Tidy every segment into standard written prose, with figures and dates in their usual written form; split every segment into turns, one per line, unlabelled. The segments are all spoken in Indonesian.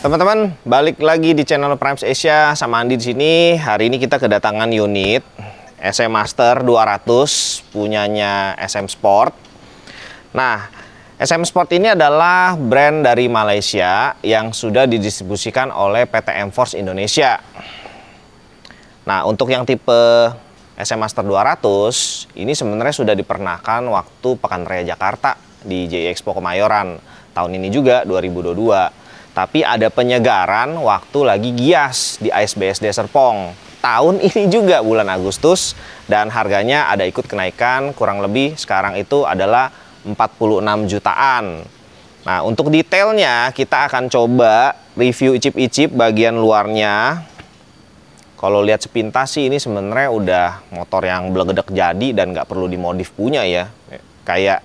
Teman-teman, balik lagi di channel Primes Asia sama Andi di sini. Hari ini kita kedatangan unit SM Master 200 punyanya SM Sport. Nah, SM Sport ini adalah brand dari Malaysia yang sudah didistribusikan oleh PT M-Force Indonesia. Nah, untuk yang tipe SM Master 200 ini sebenarnya sudah dipernahkan waktu Pekan Raya Jakarta di JI Expo Kemayoran tahun ini juga 2022. Tapi ada penyegaran waktu lagi gias di ASBSD Serpong. Tahun ini juga bulan Agustus dan harganya ada ikut kenaikan, kurang lebih sekarang itu adalah 46 jutaan. Nah, untuk detailnya kita akan coba review icip-icip bagian luarnya. Kalau lihat sepintas sih ini sebenarnya udah motor yang belegedek jadi dan nggak perlu dimodif punya ya. Kayak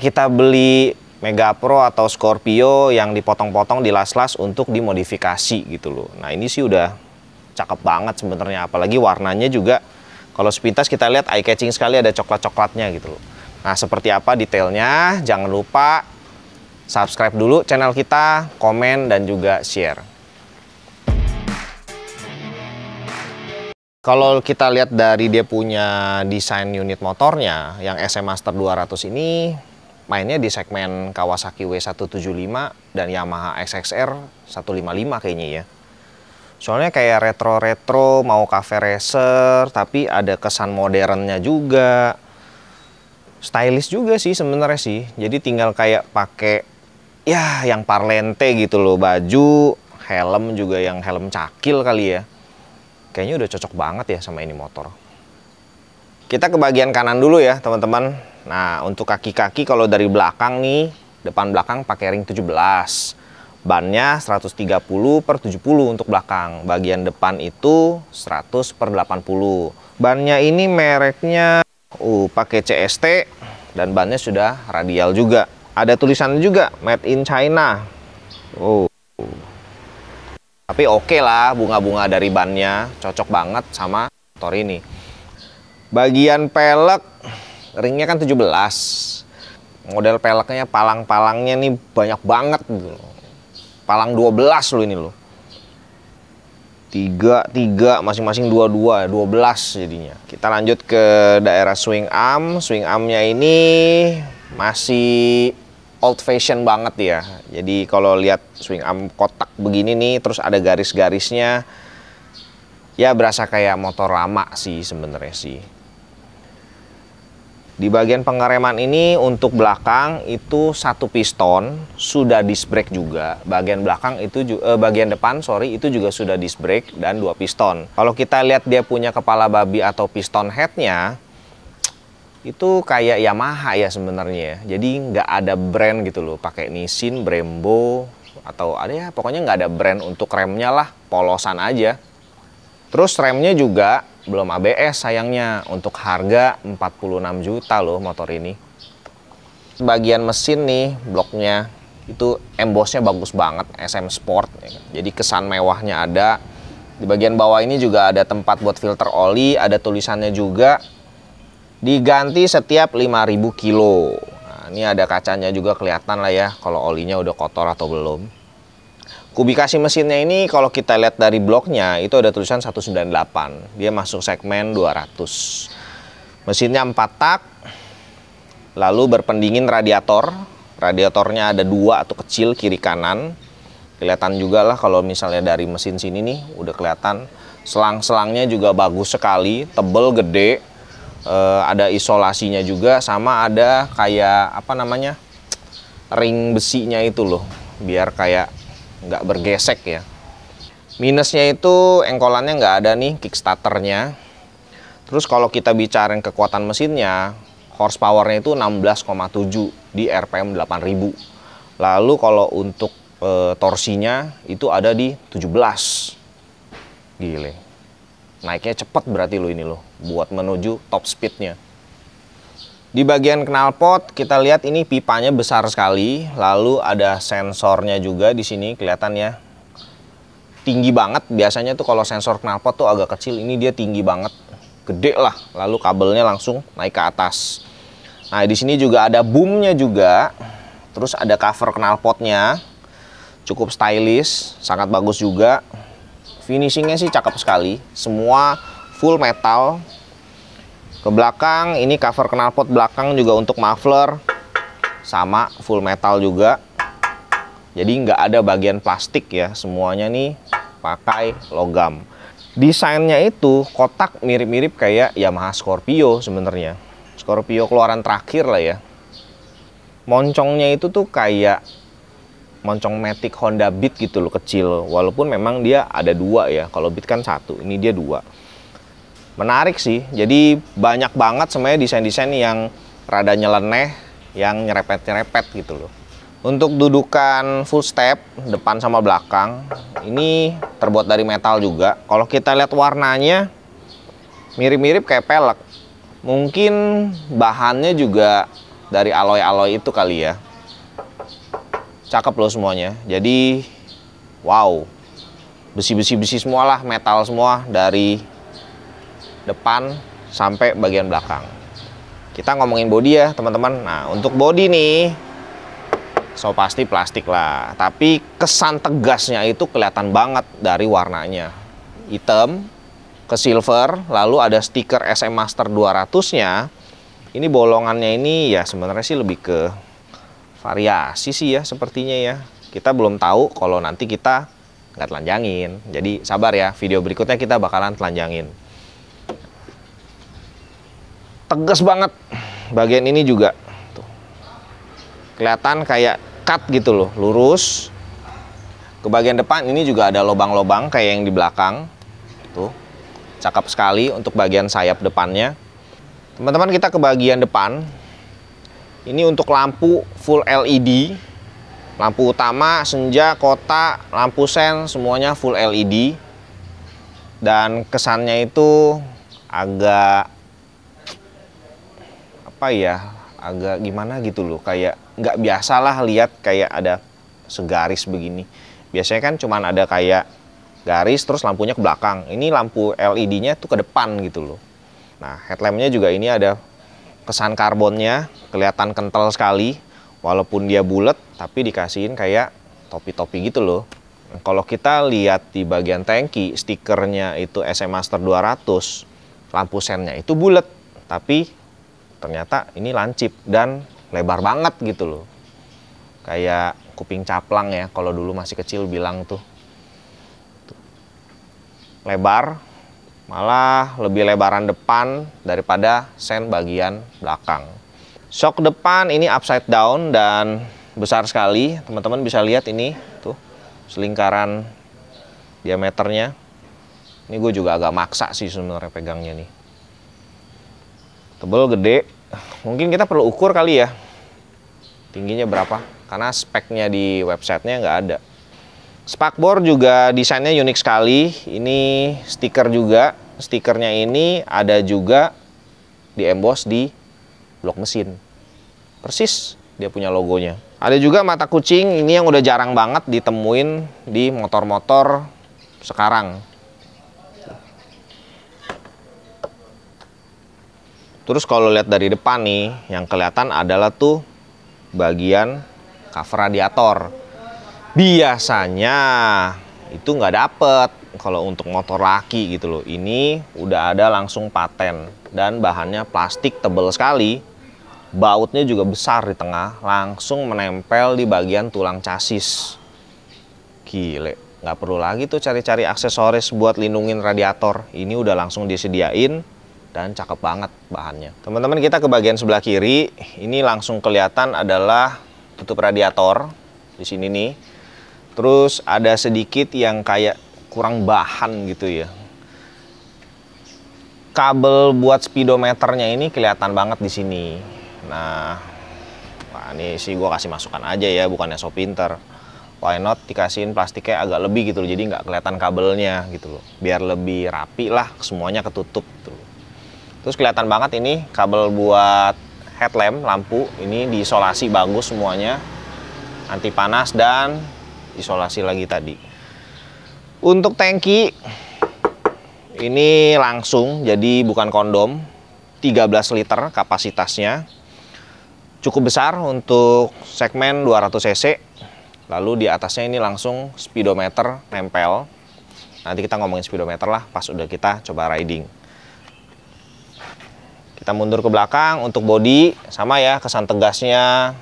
kita beli Mega Pro atau Scorpio yang dipotong-potong, dilas-las untuk dimodifikasi gitu loh. Nah, ini sih udah cakep banget sebenarnya, apalagi warnanya juga kalau sepintas kita lihat eye catching sekali, ada coklat-coklatnya gitu loh. Nah, seperti apa detailnya? Jangan lupa subscribe dulu channel kita, komen dan juga share. Kalau kita lihat dari dia punya desain unit motornya yang SM Master 200 ini mainnya di segmen Kawasaki W175 dan Yamaha XXR 155 kayaknya ya. Soalnya kayak retro-retro, mau cafe racer, tapi ada kesan modernnya juga. Stylish juga sih sebenarnya sih. Jadi tinggal kayak pakai ya yang parlente gitu loh, baju, helm juga yang helm cakil kali ya. Kayaknya udah cocok banget ya sama ini motor. Kita ke bagian kanan dulu ya teman-teman. Nah, untuk kaki-kaki kalau dari belakang nih, depan belakang pakai ring 17. Bannya 130/70 untuk belakang. Bagian depan itu 100/80. Bannya ini mereknya pakai CST dan bannya sudah radial juga. Ada tulisannya juga Made in China. Tapi oke lah, bunga-bunga dari bannya cocok banget sama motor ini. Bagian pelek ringnya kan 17. Model peleknya, palang-palangnya nih banyak banget gitu. Palang 12 loh ini loh. 3 masing-masing 2 12 jadinya. Kita lanjut ke daerah swing arm. Swing armnya ini masih old fashion banget ya. Jadi kalau lihat swing arm kotak begini nih, terus ada garis-garisnya, ya berasa kayak motor lama sih sebenarnya sih. Di bagian pengereman ini untuk belakang itu 1 piston, sudah disc brake juga. Bagian belakang itu bagian depan itu juga sudah disc brake dan 2 piston. Kalau kita lihat dia punya kepala babi atau piston headnya itu kayak Yamaha ya sebenarnya. Jadi nggak ada brand gitu loh, pakai Nissin, Brembo atau ada ya pokoknya nggak ada brand untuk remnya lah, polosan aja. Terus remnya juga belum ABS sayangnya, untuk harga 46 juta loh motor ini. Bagian mesin nih, bloknya itu embossnya bagus banget, SM Sport ya kan? Jadi kesan mewahnya ada. Di bagian bawah ini juga ada tempat buat filter oli, ada tulisannya juga diganti setiap 5.000 kilo. Nah, ini ada kacanya juga kelihatan lah ya kalau olinya udah kotor atau belum. Kubikasi mesinnya ini kalau kita lihat dari bloknya itu ada tulisan 198. Dia masuk segmen 200. Mesinnya 4 tak. Lalu berpendingin radiator. Radiatornya ada 2 atau kecil kiri kanan. Kelihatan juga lah kalau misalnya dari mesin sini nih udah kelihatan. Selang-selangnya juga bagus sekali, tebel, gede. Ada isolasinya juga, sama ada kayak apa namanya, ring besinya itu loh, biar kayak nggak bergesek ya. Minusnya itu engkolannya nggak ada nih, kickstarternya. Terus kalau kita bicara kekuatan mesinnya, horsepowernya itu 16,7 di RPM 8000. Lalu kalau untuk torsinya itu ada di 17. Gile, naiknya cepet berarti lo ini loh, buat menuju top speednya. Di bagian knalpot kita lihat ini pipanya besar sekali, lalu ada sensornya juga di sini kelihatan ya. Tinggi banget, biasanya tuh kalau sensor knalpot tuh agak kecil, ini dia tinggi banget, gede lah. Lalu kabelnya langsung naik ke atas. Nah, di sini juga ada boomnya juga. Terus ada cover knalpotnya. cukup stylish, sangat bagus juga. Finishingnya sih cakep sekali, semua full metal. Ke belakang ini cover knalpot belakang juga untuk muffler sama full metal juga. Jadi nggak ada bagian plastik ya, semuanya nih pakai logam. Desainnya itu kotak mirip-mirip kayak Yamaha Scorpio sebenarnya. Scorpio keluaran terakhir lah ya. Moncongnya itu tuh kayak moncong Matic Honda Beat gitu loh, kecil. Walaupun memang dia ada dua ya, kalau Beat kan satu, ini dia dua. Menarik sih, jadi banyak banget sebenarnya desain-desain yang rada nyeleneh, yang nyerepet-nyerepet gitu loh. Untuk dudukan full step, depan sama belakang, ini terbuat dari metal juga. Kalau kita lihat warnanya, mirip-mirip kayak pelek. Mungkin bahannya juga dari alloy-alloy itu kali ya. Cakep loh semuanya. Jadi, wow. Besi-besi semua lah, metal semua dari depan sampai bagian belakang. Kita ngomongin bodi ya teman-teman. Nah, untuk bodi nih, so pasti plastik lah, tapi kesan tegasnya itu kelihatan banget dari warnanya. Hitam ke silver, lalu ada stiker SM Master 200-nya. Ini bolongannya ini ya sebenarnya sih lebih ke variasi sih ya sepertinya ya. Kita belum tahu kalau nanti kita nggak telanjangin. Jadi sabar ya, video berikutnya kita bakalan telanjangin. Tegas banget bagian ini juga. Tuh. Kelihatan kayak cut gitu loh, lurus. Ke bagian depan ini juga ada lobang-lobang kayak yang di belakang. Tuh, cakep sekali untuk bagian sayap depannya. Teman-teman, kita ke bagian depan. Ini untuk lampu full LED. Lampu utama, senja, kota, lampu sen, semuanya full LED. Dan kesannya itu agak apa ya? Agak gimana gitu loh, kayak nggak biasa lah lihat kayak ada segaris begini. Biasanya kan cuman ada kayak garis terus lampunya ke belakang. Ini lampu LED-nya tuh ke depan gitu loh. Nah, headlampnya juga ini ada kesan karbonnya, kelihatan kental sekali. Walaupun dia bulat, tapi dikasihin kayak topi-topi gitu loh. Nah, kalau kita lihat di bagian tangki, stikernya itu SM Master 200, lampu sennya itu bulat, tapi ternyata ini lancip dan lebar banget gitu loh. Kayak kuping caplang ya, kalau dulu masih kecil bilang tuh. Lebar, malah lebih lebaran depan daripada sen bagian belakang. Shock depan ini upside down dan besar sekali. Teman-teman bisa lihat ini tuh selingkaran diameternya. Ini gue juga agak maksa sih sebenarnya pegangnya nih. Tebel, gede. Mungkin kita perlu ukur kali ya tingginya berapa, karena speknya di websitenya nggak ada. Spakbor juga desainnya unik sekali. Ini stiker juga. Stikernya ini ada juga di emboss di blok mesin. Persis dia punya logonya. Ada juga mata kucing, ini yang udah jarang banget ditemuin di motor-motor sekarang. Terus kalau lihat dari depan nih, yang kelihatan adalah tuh bagian cover radiator. Biasanya itu nggak dapet kalau untuk motor laki gitu loh. Ini udah ada langsung paten dan bahannya plastik tebal sekali. Bautnya juga besar di tengah, langsung menempel di bagian tulang chassis. Gile, nggak perlu lagi tuh cari-cari aksesoris buat lindungin radiator. Ini udah langsung disediain dan cakep banget bahannya. Teman-teman, kita ke bagian sebelah kiri, ini langsung kelihatan adalah tutup radiator di sini nih. Terus ada sedikit yang kayak kurang bahan gitu ya. Kabel buat speedometernya ini kelihatan banget di sini. Nah, wah, ini sih gue kasih masukan aja ya, bukannya so pinter. Why not dikasihin plastiknya agak lebih gitu loh, jadi nggak kelihatan kabelnya gitu loh. Biar lebih rapi lah, semuanya ketutup gitu loh. Terus kelihatan banget ini kabel buat headlamp, lampu. Ini diisolasi bagus semuanya. Anti panas dan isolasi lagi tadi. Untuk tangki, ini langsung, jadi bukan kondom. 13 liter kapasitasnya. Cukup besar untuk segmen 200 cc. Lalu di atasnya ini langsung speedometer nempel. Nanti kita ngomongin speedometer lah pas udah kita coba riding. Kita mundur ke belakang untuk bodi, sama ya kesan tegasnya.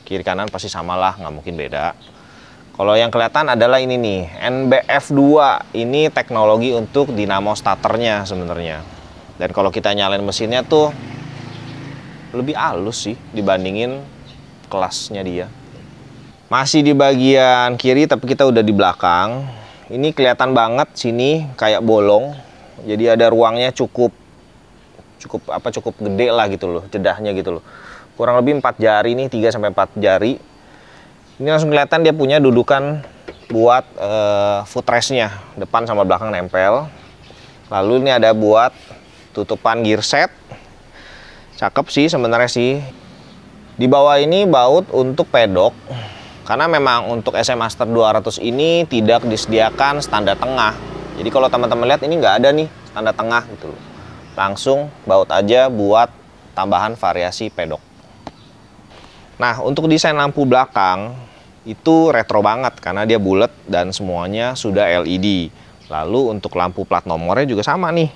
Kiri kanan pasti samalah, nggak mungkin beda. Kalau yang kelihatan adalah ini nih, NBF2. Ini teknologi untuk dinamo starternya sebenarnya. Dan kalau kita nyalain mesinnya tuh lebih halus sih dibandingin kelasnya dia. Masih di bagian kiri tapi kita udah di belakang. Ini kelihatan banget sini kayak bolong. Jadi ada ruangnya cukup gede lah gitu loh, jedahnya gitu loh. Kurang lebih 4 jari nih, 3 sampai 4 jari. Ini langsung kelihatan dia punya dudukan buat footrest-nya, depan sama belakang nempel. Lalu ini ada buat tutupan gear set. Cakep sih sebenarnya sih. Di bawah ini baut untuk pedok. Karena memang untuk SM Master 200 ini tidak disediakan standar tengah. Jadi kalau teman-teman lihat ini nggak ada nih standar tengah gitu loh. Langsung baut aja buat tambahan variasi pedok. Nah, untuk desain lampu belakang itu retro banget karena dia bulat dan semuanya sudah LED. Lalu untuk lampu plat nomornya juga sama nih.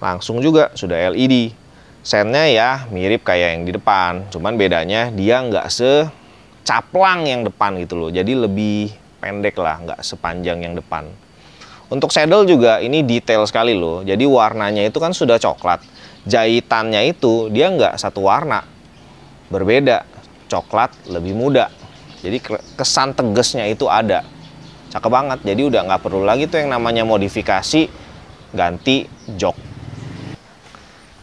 Langsung juga sudah LED. Sennya ya mirip kayak yang di depan, cuman bedanya dia nggak secaplang yang depan gitu loh. Jadi lebih pendek lah, nggak sepanjang yang depan. Untuk saddle juga ini detail sekali loh. Jadi warnanya itu kan sudah coklat. Jahitannya itu dia nggak satu warna, berbeda. Coklat lebih muda. Jadi kesan tegesnya itu ada. Cakep banget. Jadi udah nggak perlu lagi tuh yang namanya modifikasi ganti jok.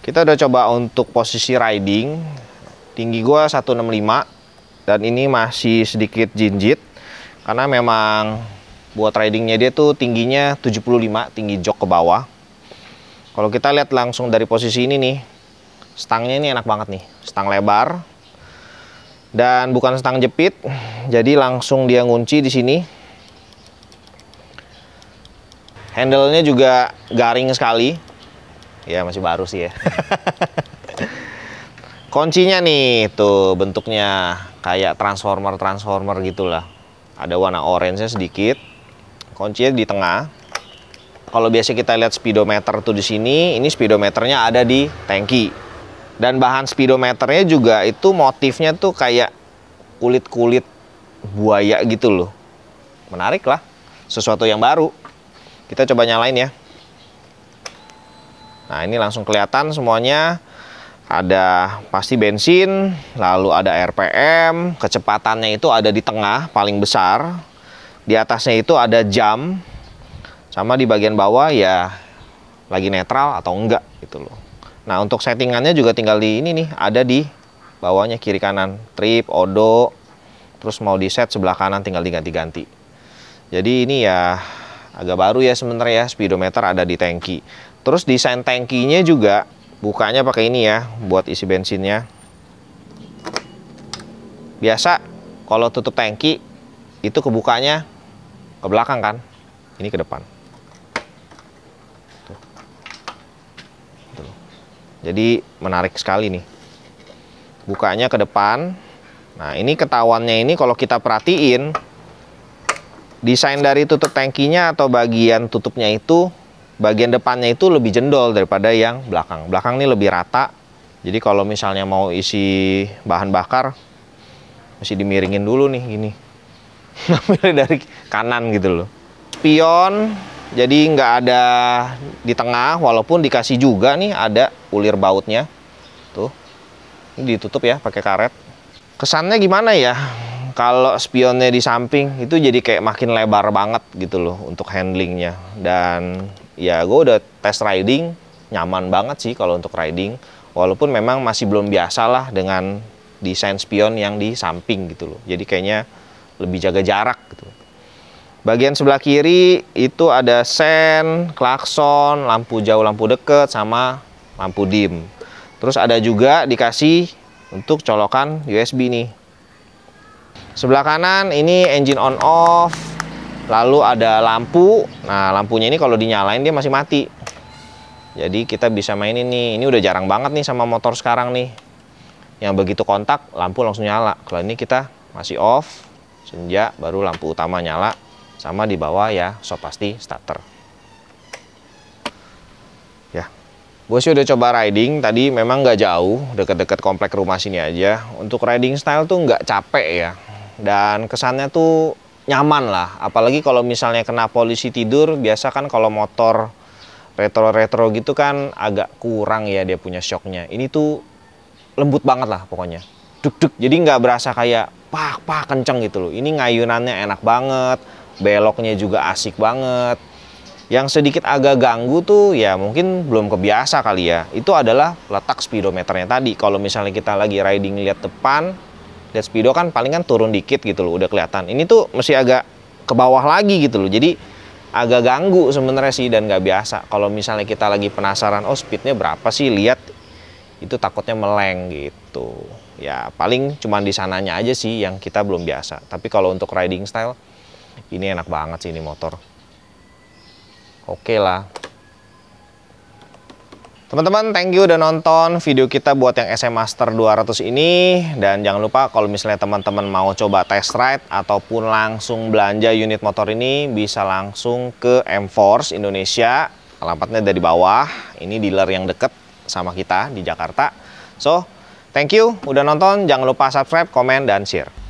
Kita udah coba untuk posisi riding. Tinggi gua 165 dan ini masih sedikit jinjit karena memang buat ridingnya dia tuh tingginya 75, tinggi jok ke bawah. Kalau kita lihat langsung dari posisi ini nih, stangnya ini enak banget nih, stang lebar dan bukan stang jepit, jadi langsung dia ngunci di sini. Handle-nya juga garing sekali. Ya masih baru sih ya. Kuncinya nih tuh bentuknya kayak transformer gitulah. Ada warna orange-nya sedikit. Kuncinya di tengah. Kalau biasa kita lihat speedometer tuh di sini, ini speedometernya ada di tangki. Dan bahan speedometernya juga itu motifnya tuh kayak kulit-kulit buaya gitu loh. Menarik lah. Sesuatu yang baru. Kita coba nyalain ya. Nah, ini langsung kelihatan semuanya. Ada pasti bensin, lalu ada RPM, kecepatannya itu ada di tengah, paling besar. Di atasnya itu ada jam, sama di bagian bawah ya lagi netral atau enggak gitu loh. Nah, untuk settingannya juga tinggal di ini nih, ada di bawahnya kiri kanan, trip, odo, terus mau di set sebelah kanan tinggal diganti-ganti. Jadi ini ya agak baru ya sebenarnya ya, speedometer ada di tangki. Terus desain tangkinya juga bukanya pakai ini ya buat isi bensinnya. Biasa kalau tutup tangki itu kebukanya ke belakang kan, ini ke depan. Tuh. Jadi menarik sekali nih, bukanya ke depan. Nah ini ketahuannya ini kalau kita perhatiin desain dari tutup tangkinya atau bagian tutupnya itu, bagian depannya itu lebih jendol daripada yang belakang. Belakang ini lebih rata. Jadi kalau misalnya mau isi bahan bakar, mesti dimiringin dulu nih gini. Ngambil dari kanan gitu loh. Spion, jadi nggak ada di tengah, walaupun dikasih juga nih ada ulir bautnya. Tuh, ini ditutup ya pakai karet. Kesannya gimana ya? Kalau spionnya di samping itu jadi kayak makin lebar banget gitu loh untuk handlingnya. Dan ya gue udah test riding, nyaman banget sih kalau untuk riding. Walaupun memang masih belum biasa lah dengan desain spion yang di samping gitu loh. Jadi kayaknya lebih jaga jarak gitu. Bagian sebelah kiri itu ada sen, klakson, lampu jauh, lampu deket, sama lampu dim. Terus ada juga dikasih untuk colokan USB nih. Sebelah kanan ini engine on off, lalu ada lampu. Nah lampunya ini kalau dinyalain dia masih mati. Jadi kita bisa main ini udah jarang banget nih sama motor sekarang nih, yang begitu kontak lampu langsung nyala. Kalau ini kita masih off, senja, baru lampu utama nyala, sama di bawah ya so pasti starter. Ya, gue sih udah coba riding tadi, memang nggak jauh, deket-deket komplek rumah sini aja. Untuk riding style tuh nggak capek ya, dan kesannya tuh nyaman lah. Apalagi kalau misalnya kena polisi tidur, biasa kan kalau motor retro-retro gitu kan agak kurang ya dia punya shocknya. Ini tuh lembut banget lah pokoknya. Duk-duk, jadi nggak berasa kayak pak kenceng gitu loh. Ini ngayunannya enak banget, beloknya juga asik banget. Yang sedikit agak ganggu tuh ya mungkin belum kebiasa kali ya. Itu adalah letak speedometernya tadi. Kalau misalnya kita lagi riding lihat depan, lihat speedo kan paling kan turun dikit gitu loh, udah kelihatan. Ini tuh mesti agak ke bawah lagi gitu loh. Jadi agak ganggu sebenarnya sih dan nggak biasa. Kalau misalnya kita lagi penasaran, oh speednya berapa sih, lihat itu takutnya meleng gitu. Ya paling cuman di sananya aja sih yang kita belum biasa. Tapi kalau untuk riding style, ini enak banget sih ini motor. Oke lah. Teman-teman, thank you udah nonton video kita buat yang SM Master 200 ini. Dan jangan lupa kalau misalnya teman-teman mau coba test ride ataupun langsung belanja unit motor ini, bisa langsung ke M-Force Indonesia. Alamatnya dari bawah. Ini dealer yang deket sama kita di Jakarta. So, thank you udah nonton. Jangan lupa subscribe, komen, dan share.